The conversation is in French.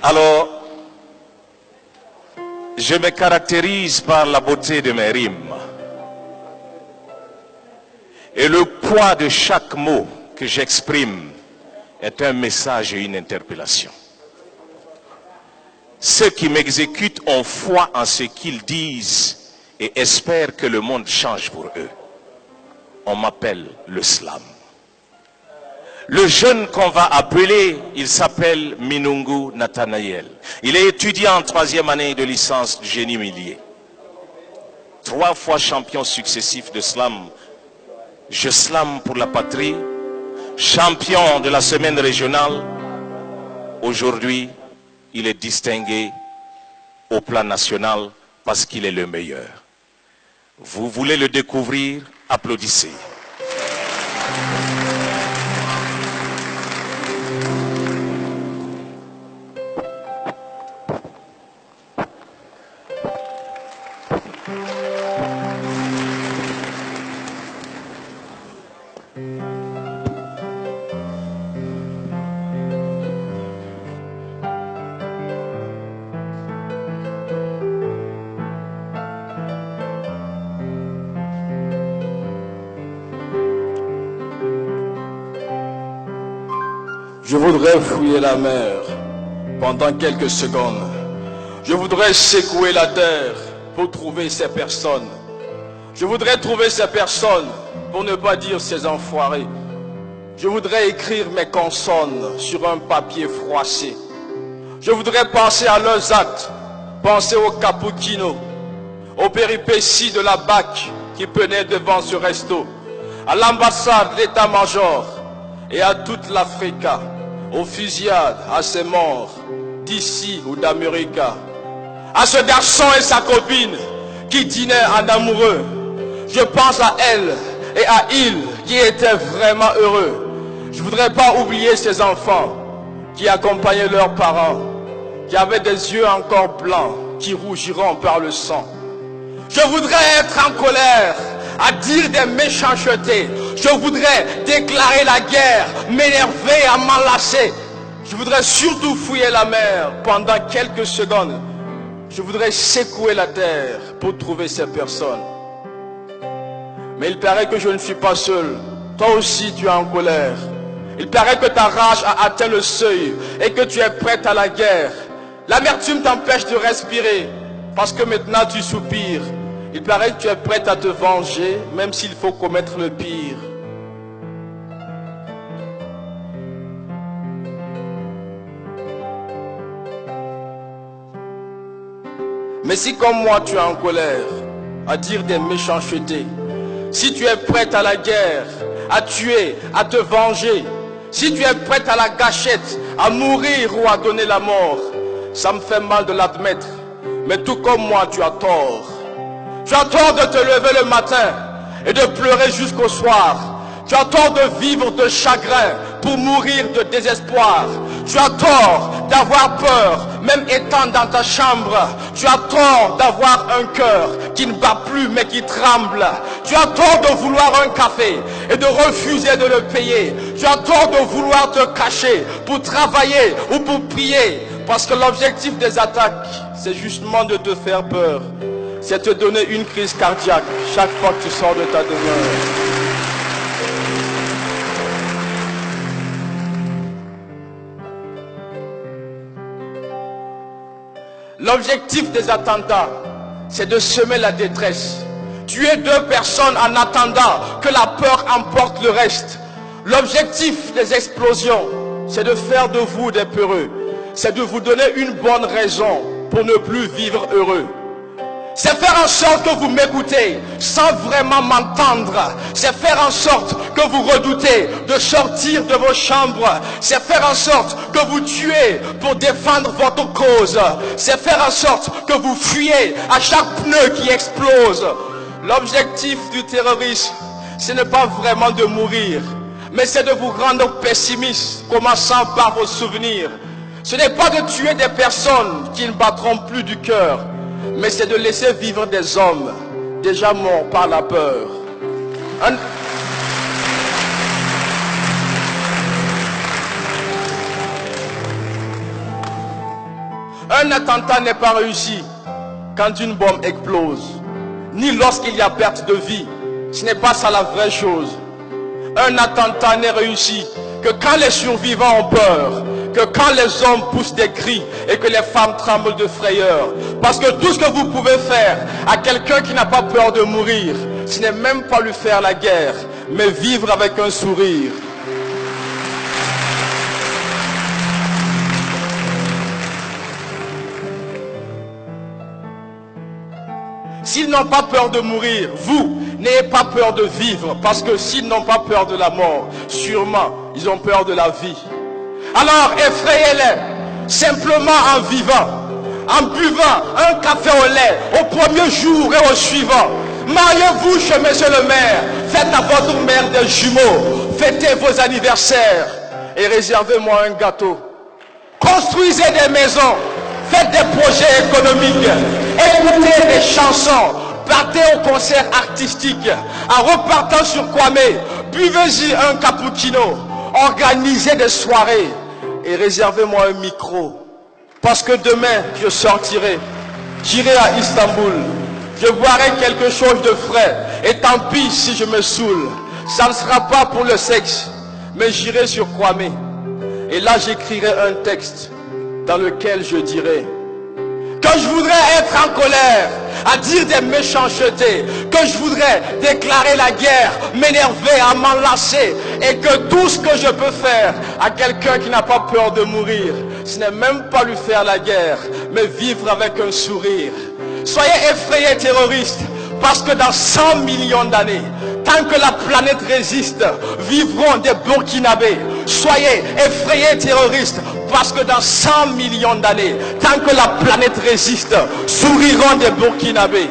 Alors, je me caractérise par la beauté de mes rimes. Et le poids de chaque mot que j'exprime est un message et une interpellation. Ceux qui m'exécutent ont foi en ce qu'ils disent et espèrent que le monde change pour eux. On m'appelle le slam. Le jeune qu'on va appeler, il s'appelle Minungu Nathanaël. Il est étudiant en 3e année de licence du génie millier. 3 fois champion successif de slam. Je slam pour la patrie. Champion de la semaine régionale. Aujourd'hui, il est distingué au plan national parce qu'il est le meilleur. Vous voulez le découvrir? Applaudissez. Je voudrais fouiller la mer pendant quelques secondes. Je voudrais secouer la terre pour trouver ces personnes. Je voudrais trouver ces personnes pour ne pas dire ces enfoirés. Je voudrais écrire mes consonnes sur un papier froissé. Je voudrais penser à leurs actes, penser aux cappuccinos, aux péripéties de la BAC qui penait devant ce resto, à l'ambassade, l'état-major et à toute l'Africa, aux fusillades, à ses morts, d'ici ou d'Amérique, à ce garçon et sa copine qui dînaient en amoureux. Je pense à elle et à il qui étaient vraiment heureux. Je ne voudrais pas oublier ces enfants qui accompagnaient leurs parents, qui avaient des yeux encore blancs, qui rougiront par le sang. Je voudrais être en colère, à dire des méchancetés. Je voudrais déclarer la guerre, m'énerver, à m'enlacer. Je voudrais surtout fouiller la mer pendant quelques secondes. Je voudrais secouer la terre pour trouver ces personnes. Mais il paraît que je ne suis pas seul. Toi aussi tu es en colère. Il paraît que ta rage a atteint le seuil et que tu es prête à la guerre. L'amertume t'empêche de respirer parce que maintenant tu soupires. Il paraît que tu es prête à te venger, même s'il faut commettre le pire. Mais si comme moi tu es en colère, à dire des méchancetés, si tu es prête à la guerre, à tuer, à te venger, si tu es prête à la gâchette, à mourir ou à donner la mort, ça me fait mal de l'admettre, mais tout comme moi tu as tort. Tu as tort de te lever le matin et de pleurer jusqu'au soir. Tu as tort de vivre de chagrin pour mourir de désespoir. Tu as tort d'avoir peur, même étant dans ta chambre. Tu as tort d'avoir un cœur qui ne bat plus mais qui tremble. Tu as tort de vouloir un café et de refuser de le payer. Tu as tort de vouloir te cacher pour travailler ou pour prier. Parce que l'objectif des attaques, c'est justement de te faire peur. C'est te donner une crise cardiaque chaque fois que tu sors de ta demeure. L'objectif des attentats, c'est de semer la détresse. Tuer 2 personnes en attendant que la peur emporte le reste. L'objectif des explosions, c'est de faire de vous des peureux. C'est de vous donner une bonne raison pour ne plus vivre heureux. C'est faire en sorte que vous m'écoutez sans vraiment m'entendre. C'est faire en sorte que vous redoutez de sortir de vos chambres. C'est faire en sorte que vous tuez pour défendre votre cause. C'est faire en sorte que vous fuyez à chaque pneu qui explose. L'objectif du terrorisme, ce n'est pas vraiment de mourir, mais c'est de vous rendre pessimiste, commençant par vos souvenirs. Ce n'est pas de tuer des personnes qui ne battront plus du cœur, mais c'est de laisser vivre des hommes déjà morts par la peur. Un attentat n'est pas réussi quand une bombe explose, ni lorsqu'il y a perte de vie. Ce n'est pas ça la vraie chose. Un attentat n'est réussi que quand les survivants ont peur, que quand les hommes poussent des cris et que les femmes tremblent de frayeur. Parce que tout ce que vous pouvez faire à quelqu'un qui n'a pas peur de mourir, ce n'est même pas lui faire la guerre, mais vivre avec un sourire. S'ils n'ont pas peur de mourir, vous, n'ayez pas peur de vivre. Parce que s'ils n'ont pas peur de la mort, sûrement, ils ont peur de la vie. Alors, effrayez-les, simplement en vivant, en buvant un café au lait, au premier jour et au suivant. Mariez-vous chez monsieur le maire, faites à votre mère des jumeaux, fêtez vos anniversaires et réservez-moi un gâteau. Construisez des maisons, faites des projets économiques, écoutez des chansons, partez au concert artistique, en repartant sur Kwame, buvez-y un cappuccino, organisez des soirées et réservez-moi un micro. Parce que demain, je sortirai, j'irai à Istanbul, je boirai quelque chose de frais, et tant pis si je me saoule. Ça ne sera pas pour le sexe, mais j'irai sur Kwame. Et là, j'écrirai un texte dans lequel je dirai que je voudrais être en colère, à dire des méchancetés, que je voudrais déclarer la guerre, m'énerver, à m'enlacer, et que tout ce que je peux faire à quelqu'un qui n'a pas peur de mourir, ce n'est même pas lui faire la guerre, mais vivre avec un sourire. Soyez effrayés terroristes, parce que dans 100 millions d'années, tant que la planète résiste, vivront des Burkinabés. Soyez effrayés terroristes, parce que dans 100 millions d'années, tant que la planète résiste, souriront des Burkinabés.